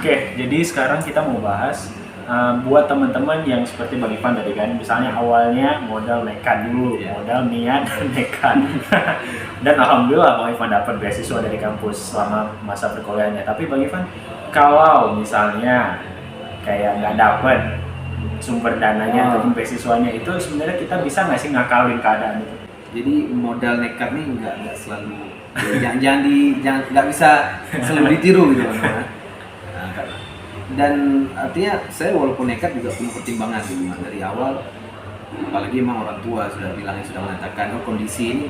Oke, jadi sekarang kita mau bahas buat teman-teman yang seperti Bang Ivan tadi kan, misalnya awalnya modal nekat dulu, modal niat dan nekat. Dan alhamdulillah Bang Ivan dapat beasiswa dari kampus selama masa perkuliahannya. Tapi Bang Ivan, kalau misalnya kayak nggak dapat sumber dananya ataupun beasiswanya, itu sebenarnya kita bisa nggak sih ngakalin keadaan itu? Jadi modal nekat nih nggak selalu, jangan nggak bisa selalu ditiru gitu kan. Dan artinya saya walaupun nekat juga punya pertimbangan gitu kan dari awal, apalagi emang orang tua sudah mengatakan kondisi ini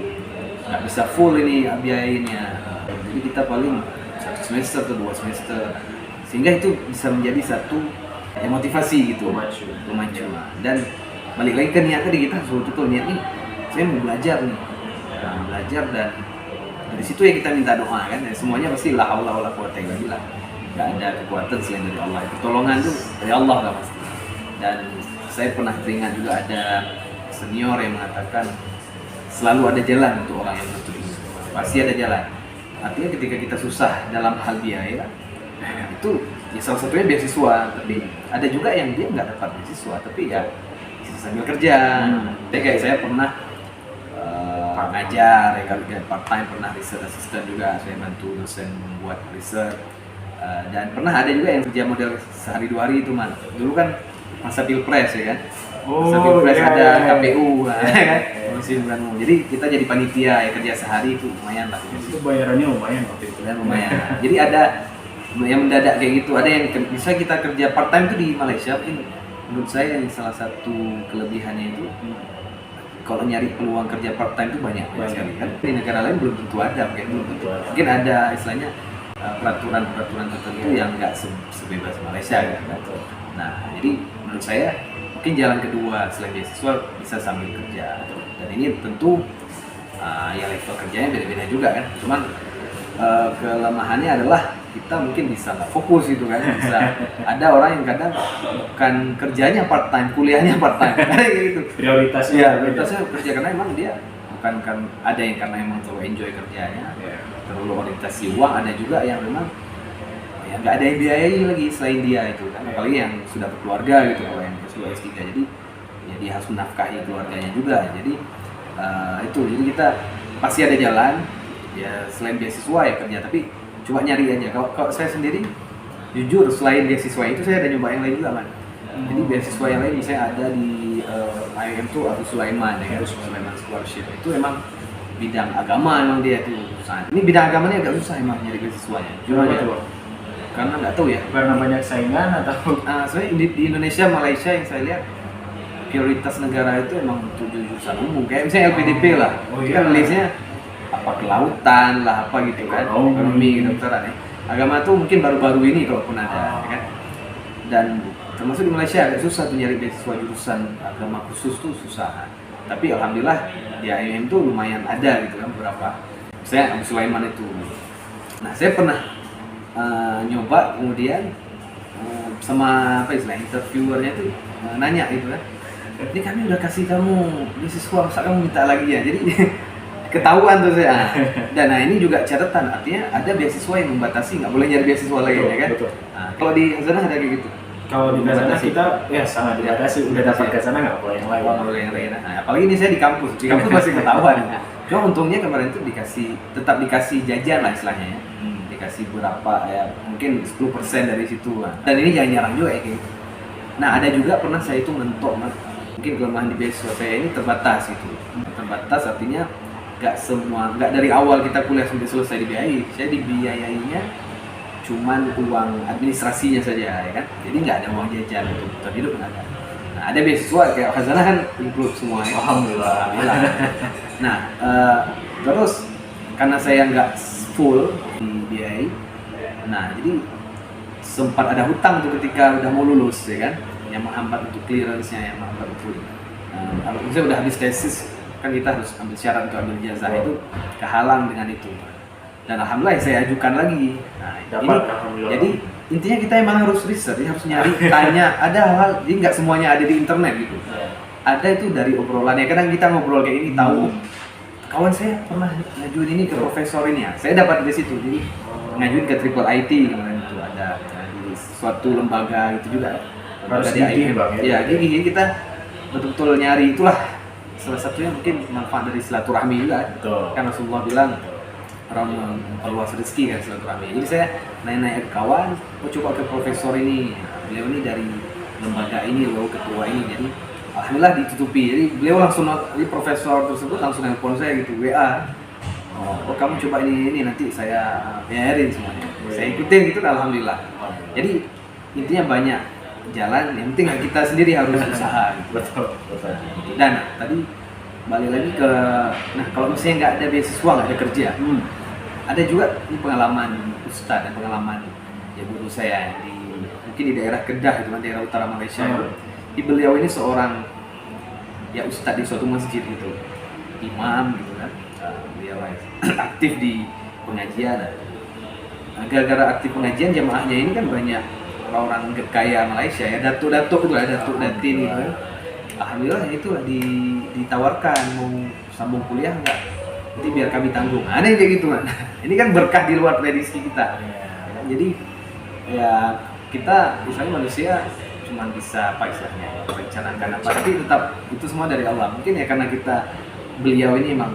nggak bisa full ini biayanya, jadi kita paling 1 semester atau 2 semester, sehingga itu bisa menjadi satu motivasi gitu, memacu. Dan balik lagi ke niatnya di kita suruh tuh niat nih, saya mau belajar nih, belajar, dan dari situ ya kita minta doa kan, semuanya pasti la haula wala quwata illa billah. Nggak ada kekuatan selain dari Allah, pertolongan tuh dari Allah lah pasti. Dan saya pernah teringat juga ada senior yang mengatakan selalu ada jalan untuk orang yang bertujuan, pasti ada jalan. Artinya ketika kita susah dalam hal biaya, itu ya salah satunya beasiswa. Tapi ada juga yang dia nggak dapat beasiswa, tapi ya sambil kerja. Kayak saya pernah ngajar, ya kerja part time, pernah research assistant juga, saya bantu dosen membuat research. Dan pernah ada juga yang kerja model sehari 2 hari itu, man. Dulu kan masa pilpres ya kan, masa pilpres ada KPU kan, musim bulan. Jadi kita jadi panitia ya, kerja sehari itu lumayan lah. Itu bayarannya lumayan waktu itu. Lumayan. Jadi ada yang mendadak kayak gitu, ada yang bisa kita kerja part time itu di Malaysia. Mungkin menurut saya yang salah satu kelebihannya itu kalau nyari peluang kerja part time itu banyak sekali kan. Di negara lain belum tentu ada, mungkin ada istilahnya peraturan tertentu yang nggak sebebas Malaysia kan. Nah, jadi menurut saya mungkin jalan kedua selain beasiswa bisa sambil kerja. Dan ini tentu ya level kerjanya beda-beda juga kan. Cuman kelemahannya adalah kita mungkin bisa nggak fokus gitu kan. Bisa ada orang yang kadang bukan kerjanya part time, kuliahnya part time kayak gitu. Prioritasnya kerja karena emang dia bukan kan, ada yang karena emang terlalu enjoy kerjanya, terlalu orientasi uang. Ada juga yang memang ya nggak ada yang biayai lagi selain dia itu kan, apalagi yang sudah berkeluarga gitu, kalau yang S2 S3, jadi ya dia harus menafkahi keluarganya juga. Jadi jadi kita pasti ada jalan ya, selain beasiswa ya kerja, tapi coba nyari aja. Kalau saya sendiri jujur, selain beasiswa itu saya ada nyoba yang lain juga kan. Jadi beasiswa yang lain misalnya ada di IAIN tuh Abu Sulaiman ya, Sulaiman Scholarship, itu emang bidang agama, emang dia tuh susah. Ini bidang agamanya agak susah emang nyari beasiswanya. Cuma ya, karena nggak tahu ya, karena banyak saingan atau soalnya di Indonesia, Malaysia yang saya lihat prioritas negara itu emang untuk jurusan umum, kayak misalnya LPDP lah, kan listnya apa kelautan lah, apa gitu kan, ekonomi, kedokteran ya. Agama tuh mungkin baru-baru ini kalaupun ada, ya kan. Dan termasuk di Malaysia agak susah tuh nyari beasiswa jurusan agama khusus tuh susah. Tapi alhamdulillah di IAIN tuh lumayan ada gitu kan, beberapa. Saya Abu Sulaiman itu. Nah, saya pernah nyoba, kemudian sama apa istilah interviewernya tuh nanya gitu kan, ini kami udah kasih kamu beasiswa, masa kamu minta lagi ya? Jadi ketahuan tuh saya. Dan nah ini juga catatan, artinya ada beasiswa yang membatasi, nggak boleh nyari beasiswa lain ya kan. Nah, kalau di sana ada kayak gitu. Kalau di sana kita ya sangat dibatasi, udah dapat ke sana nggak boleh yang lain. Nggak boleh yang lain. Nah, apalagi ini saya di kampus masih ketahuan. Cuma untungnya kemarin tuh tetap dikasih jajan lah istilahnya ya. Dikasih berapa ya, mungkin 10% dari situ. Dan ini jangan nyarang juga ya kayak gitu. Nah, ada juga pernah saya itu mentok, mungkin kelemahan di beasiswa saya ini terbatas gitu. Terbatas artinya nggak dari awal kita kuliah sampai selesai dibiayai. Saya dibiayainya cuman uang administrasinya saja ya kan, jadi nggak ada uang jajan untuk hidup, nggak ada. Nah, ada beasiswa kayak Khazanah kan include semua ya. Alhamdulillah. Nah, terus karena saya nggak full dibiayai, nah jadi sempat ada hutang tuh ketika udah mau lulus ya kan, yang menghambat untuk clearance-nya, yang menghambat untuk kalau misalnya udah habis tesis kan kita harus ambil syarat untuk ambil ijazah, itu kehalang dengan itu. Dan alhamdulillah saya ajukan lagi. Nah, jadi intinya kita emang harus riset, harus nyari, tanya. Ada hal-hal, jadi nggak semuanya ada di internet gitu. Ada itu dari obrolan ya, kadang kita ngobrol kayak ini tahu kawan saya pernah ngajuin ini ke profesor ini ya, saya dapat dari situ. Jadi ngajuin ke Triple IT kemarin itu ada di suatu lembaga gitu juga. Harus Lembaga gigih, IAIN. Bang, ya. Iya, gigih. Jadi kita betul-betul nyari itulah salah satunya mungkin manfaat dari silaturahmi juga. Betul. Kan Rasulullah bilang orang memperluas rezeki kan silaturahmi. Jadi saya nanya-nanya ke kawan, coba ke profesor ini, beliau ini dari lembaga ini loh, ketua ini. Jadi alhamdulillah ditutupi. Jadi beliau langsung, jadi profesor tersebut langsung nelpon saya gitu, WA. Oh kamu coba ini nanti saya bayarin semuanya. Saya ikutin gitu, alhamdulillah. Jadi intinya banyak jalan, yang penting kita sendiri harus usaha gitu. Betul. Dan tadi balik lagi ke, nah kalau misalnya nggak ada beasiswa, nggak ada kerja, ada juga ini pengalaman Ustadz dan pengalaman ya guru saya mungkin di daerah Kedah gitu kan, daerah utara Malaysia. Di beliau ini seorang ya Ustadz di suatu masjid gitu, imam gitu kan. Beliau aktif di pengajian. Nah, gara-gara aktif pengajian, jamaahnya ini kan banyak orang-orang kaya Malaysia ya, datuk-datuk itu, datuk datin gitu. Alhamdulillah itulah ditawarkan mau sambung kuliah enggak, nanti biar kami tanggung. Aneh kayak gitu kan. Ini kan berkah di luar prediksi kita. Jadi ya kita misalnya manusia cuma bisa apa istilahnya merencanakan apa, tapi tetap itu semua dari Allah. Mungkin ya karena kita beliau ini emang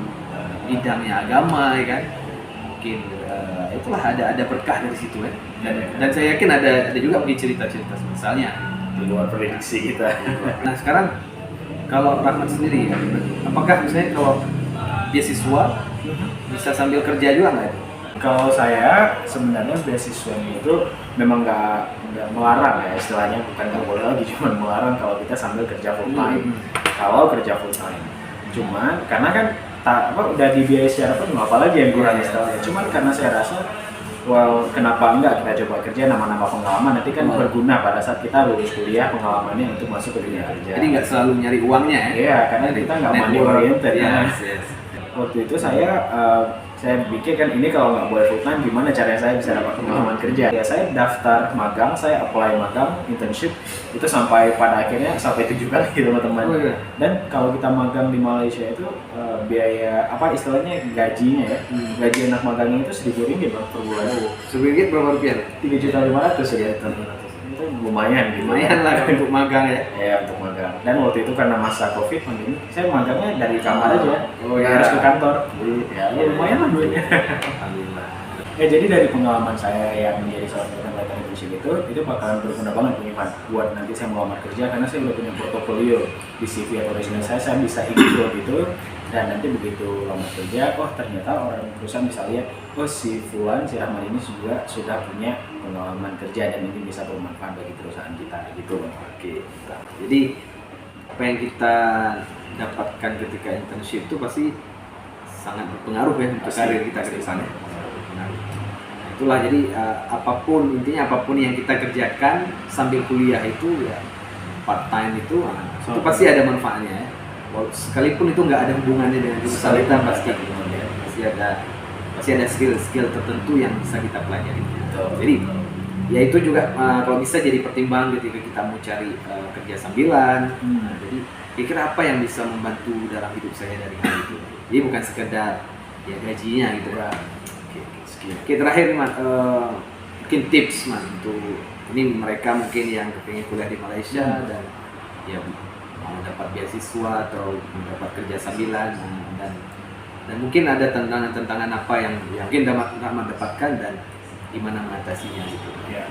bidangnya agama ya kan, mungkin itulah ada berkah dari situ ya. Dan saya yakin ada juga mungkin cerita-cerita misalnya Di luar prediksi kita. Nah sekarang kalau Rahmat sendiri ya, apakah misalnya kalau beasiswa bisa sambil kerja juga nggak? Kalau saya sebenarnya beasiswa itu memang nggak melarang ya, istilahnya bukan nggak boleh lagi, cuma melarang kalau kita sambil kerja full time. Kalau kerja full time, cuman karena kan udah dibiayai secara penuh, apalagi yang kurang istilahnya. Cuman karena saya rasa kenapa enggak kita coba kerja, nama-nama pengalaman nanti kan berguna pada saat kita lulus kuliah, pengalamannya untuk masuk ke dunia kerja. Jadi nggak selalu nyari uangnya ya? Iya, karena kita nggak money oriented ya. Waktu itu saya pikir kan ini kalau nggak boleh full time, gimana caranya saya bisa dapat pengalaman kerja? Ya saya daftar magang, saya apply magang, internship itu sampai pada akhirnya sampai 7 kali teman-teman. Dan kalau kita magang di Malaysia itu biaya apa istilahnya gajinya ya, gaji anak magangnya itu RM1.000 per bulan. RM1.000 berapa rupiah? 3.500.000 ya. Itu lumayan gitu. Lumayan lah untuk magang ya. Ya untuk magang. Dan waktu itu karena masa COVID pandemi, saya magangnya dari kamar aja. Ya. Harus ke kantor. Ya lumayan lah duitnya. Alhamdulillah. Ya jadi dari pengalaman saya yang menjadi salah satu anggota internship itu bakalan berguna banget buat nanti saya melamar kerja, karena saya udah punya portofolio di CV atau resume saya bisa include itu, dan nanti begitu lamar kerja, ternyata orang perusahaan bisa lihat, si Fulan, si Rahman ini juga sudah punya pengalaman kerja dan ini bisa bermanfaat bagi perusahaan kita gitu. Oke. Jadi apa yang kita dapatkan ketika internship itu pasti sangat berpengaruh ya untuk karir kita ke depannya. Itulah jadi apapun yang kita kerjakan sambil kuliah itu ya part time itu pasti ada manfaatnya ya. Sekalipun itu nggak ada hubungannya dengan jurusan kita, pasti ada skill tertentu yang bisa kita pelajari. Jadi ya itu juga kalau bisa jadi pertimbangan ketika kita mau cari kerja sambilan. Jadi kira-kira apa yang bisa membantu dalam hidup saya dari hal itu. Jadi bukan sekedar ya gajinya gitu kan. Oke, terakhir Man, mungkin tips Man untuk ini mereka mungkin yang kepingin kuliah di Malaysia dan ya mau dapat beasiswa atau mendapat kerja sambilan dan mungkin ada tantangan apa yang mungkin Rahmat dapatkan dan gimana mengatasinya gitu. Ya.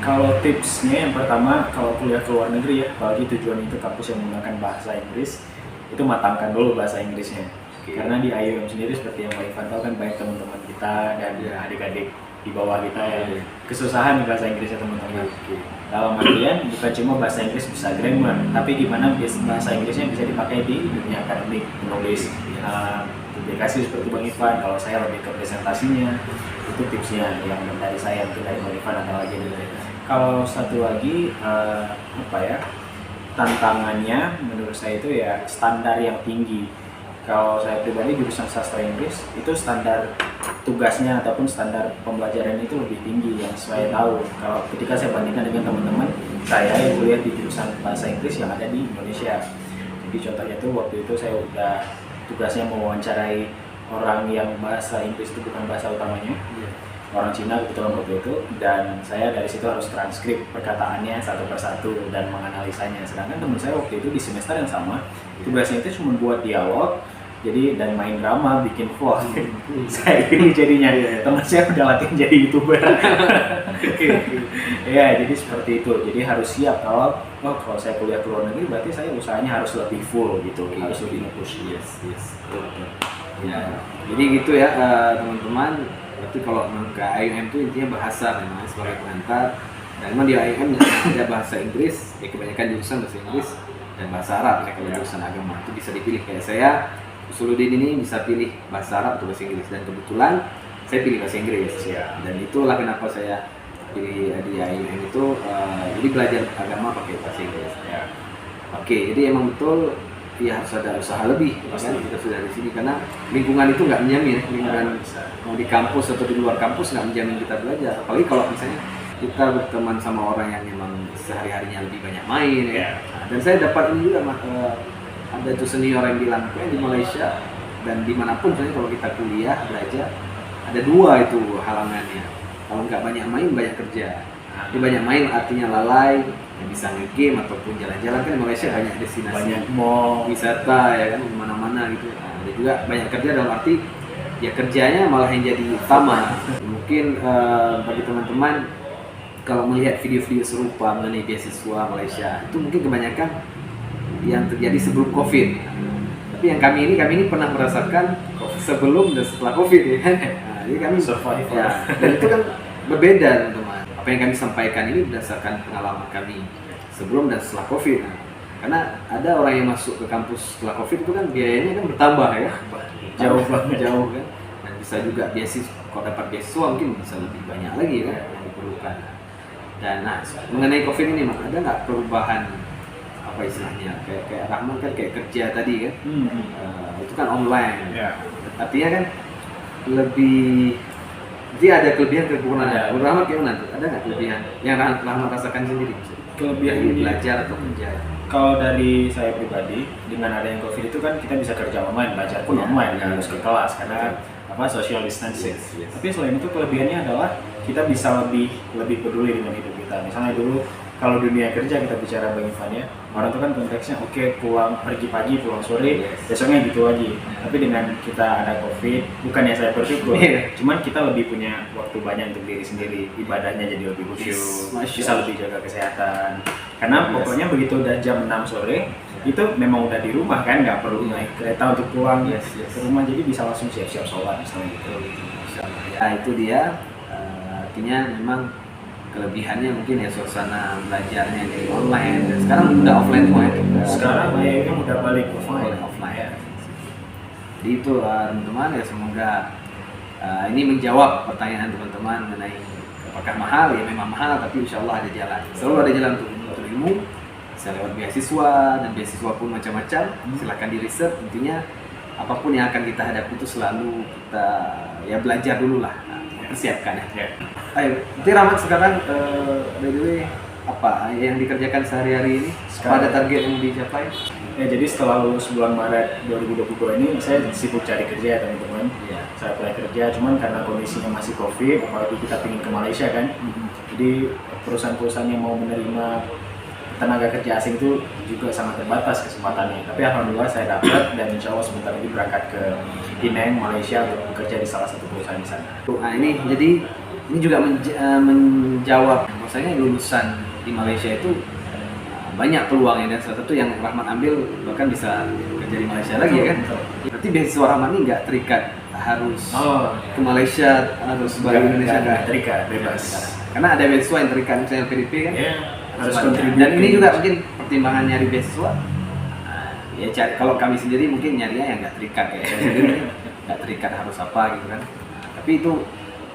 Kalau tipsnya yang pertama, kalau kuliah ke luar negeri ya, apalagi tujuan itu kampus yang menggunakan bahasa Inggris, itu matangkan dulu bahasa Inggrisnya. Karena di IOM sendiri seperti yang Pak Ivan tahu kan banyak teman-teman kita dan adik-adik di bawah kita yang kesusahan di bahasa Inggrisnya teman-teman. Dalam artian bukan cuma bahasa Inggris bisa grammar, tapi gimana bahasa Inggrisnya bisa dipakai di dunia akademik, menulis publikasi seperti Bang Ivan. Kalau saya lebih ke presentasinya, itu tipsnya yang dari saya, mungkin dari Bang Ivan atau lagi dari. Kalau satu lagi tantangannya menurut saya itu ya standar yang tinggi. Kalau saya pribadi jurusan sastra Inggris itu standar tugasnya ataupun standar pembelajaran itu lebih tinggi yang saya tahu. Kalau ketika saya bandingkan dengan teman-teman saya yang kuliah di jurusan bahasa Inggris yang ada di Indonesia. Jadi contohnya tuh waktu itu saya udah tugasnya mewawancarai orang yang bahasa Inggris itu bukan bahasa utamanya. orang Cina kebetulan waktu itu, dan saya dari situ harus transkrip perkataannya satu persatu dan menganalisanya. Sedangkan teman saya waktu itu di semester yang sama tugasnya itu cuma buat dialog, jadi dan main drama, bikin vlog. Saya ini jadinya teman saya udah latihan jadi YouTuber. Ya, jadi seperti itu. Jadi harus siap kalau saya kuliah ke luar negeri berarti saya usahanya harus lebih full gitu, harus lebih nge-push. Yes. Ya, jadi gitu ya teman-teman. Berarti kalau ke IUM itu intinya bahasa memang sebagai pengantar. Dan memang di IUM ada bahasa Inggris, ya kebanyakan jurusan bahasa Inggris dan bahasa Arab ya kalau jurusan agama itu bisa dipilih. Kayak saya Usuluddin ini bisa pilih bahasa Arab atau bahasa Inggris, dan kebetulan saya pilih bahasa Inggris ya. Dan itulah kenapa saya pilih di IUM itu jadi belajar agama pakai bahasa Inggris ya. Oke, jadi emang betul ya harus ada usaha lebih ya kan, kita sudah di sini karena lingkungan itu nggak menjamin, lingkungan mau di kampus atau di luar kampus nggak menjamin kita belajar. Apalagi kalau misalnya kita berteman sama orang yang memang sehari-harinya lebih banyak main ya. Dan saya dapat ini juga ada tuh senior yang bilang di Malaysia dan dimanapun sebenarnya kalau kita kuliah belajar ada dua itu halangannya. Kalau nggak banyak main, banyak kerja. Jadi banyak main artinya lalai, ya bisa nge-game ataupun jalan-jalan. Kan di Malaysia banyak destinasi, banyak mall, wisata ya kan, kemana-mana gitu. Nah, ada juga banyak kerja dalam arti ya kerjanya malah yang jadi utama. Mungkin bagi teman-teman kalau melihat video-video serupa mengenai beasiswa Malaysia itu mungkin kebanyakan yang terjadi sebelum COVID. Tapi yang kami ini pernah merasakan sebelum dan setelah COVID ya kan. Nah, jadi kami survive ya, dan itu kan berbeda teman-teman. Apa yang kami sampaikan ini berdasarkan pengalaman kami sebelum dan setelah COVID. Nah, karena ada orang yang masuk ke kampus setelah COVID itu kan biayanya kan bertambah ya, jauh kan. Dan bisa juga beasiswa, kalau dapat beasiswa mungkin bisa lebih banyak lagi kan yang diperlukan. Dan nah mengenai COVID ini Mas, ada nggak perubahan apa istilahnya kayak Rahman kan kayak kerja tadi kan, itu kan online. Artinya kan lebih dia ada kelebihan kekurangan. Menurut Rahmat gimana tuh? Ada nggak kelebihan yang Rahmat rasakan sendiri? Kelebihan dari belajar atau kerja? Kalau dari saya pribadi, dengan adanya COVID itu kan kita bisa kerja online, belajar pun online, nggak harus ke kelas karena kan social distancing. Yes. Tapi selain itu kelebihannya adalah kita bisa lebih peduli dengan hidup kita. Misalnya dulu kalau dunia kerja kita bicara Bang Ivan ya, orang itu kan konteksnya pulang pergi pagi, pulang sore, besoknya gitu lagi. Tapi dengan kita ada COVID, bukannya saya bersyukur, cuman kita lebih punya waktu banyak untuk diri sendiri, ibadahnya jadi lebih khusyuk, bisa lebih jaga kesehatan. Karena pokoknya begitu udah jam 6 sore, itu memang udah di rumah kan, nggak perlu naik kereta untuk pulang ke rumah, jadi bisa langsung siap-siap sholat misalnya gitu. Ya itu dia, artinya memang kelebihannya mungkin ya suasana belajarnya di online, dan sekarang udah offline semua ya. Sekarang kayaknya udah balik offline ya. Jadi itu teman-teman ya, semoga ini menjawab pertanyaan teman-teman mengenai apakah mahal. Ya memang mahal, tapi insya Allah ada jalan, selalu ada jalan untuk menuntut ilmu, bisa lewat beasiswa, dan beasiswa pun macam-macam. Silahkan di riset, intinya apapun yang akan kita hadapi itu selalu kita ya belajar dulu lah, persiapkan ya. Ayo, nanti Rahmat sekarang by the way apa yang dikerjakan sehari-hari ini? Apa ada target yang dicapai? Ya, jadi setelah lulus bulan Maret 2022 ini saya sibuk cari kerja ya teman-teman. Saya apply kerja, cuman karena kondisinya masih COVID, apalagi kita ingin ke Malaysia kan. Jadi perusahaan-perusahaan yang mau menerima tenaga kerja asing itu juga sangat terbatas kesempatannya. Tapi alhamdulillah saya dapat, dan insya Allah sebentar lagi berangkat ke Penang, Malaysia untuk bekerja di salah satu perusahaan di sana. Nah ini jadi ini juga menjawab, maksudnya lulusan di Malaysia itu banyak peluangnya, dan salah satu yang Rahmat ambil bahkan bisa kerja di Malaysia lagi ya kan. Berarti beasiswa Rahmat ini nggak terikat harus ke Malaysia, harus balik Indonesia, nggak terikat, bebas. Karena ada beasiswa yang terikat misalnya PDP kan. Harus kontribusi. Dan ini juga mungkin pertimbangan nyari beasiswa. Ya kalau kami sendiri mungkin nyarinya yang nggak terikat kayak saya sendiri, nggak terikat harus apa gitu kan. Tapi itu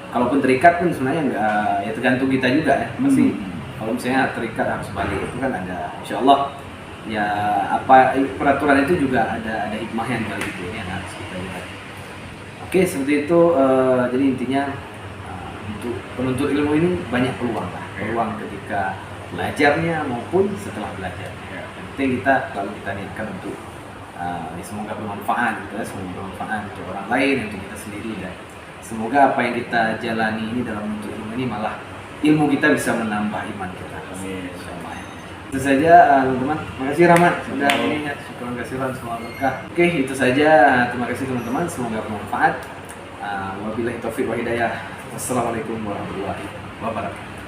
kalaupun terikat pun sebenarnya nggak, ya tergantung kita juga ya. Masih kalau misalnya terikat harus balik itu kan ada, insya Allah ya apa peraturan itu juga ada hikmahnya dari itu yang harus kita lihat. Oke, seperti itu. Jadi intinya untuk penuntut ilmu ini banyak peluang lah, peluang ketika belajarnya maupun setelah belajar. Yang penting kita selalu kita niatkan untuk semoga bermanfaat, semoga bermanfaat untuk orang lain, untuk kita sendiri, dan semoga apa yang kita jalani ini dalam menuntut ilmu ini malah ilmu kita bisa menambah iman kita. Amin. Insyaallah. Itu saja teman-teman. Makasih Rahmat sudah ini ya, syukuran kasiran semua berkah. Oke, itu saja. Terima kasih teman-teman, semoga bermanfaat. Wabillahi taufiq wa hidayah. Wassalamualaikum warahmatullahi wabarakatuh.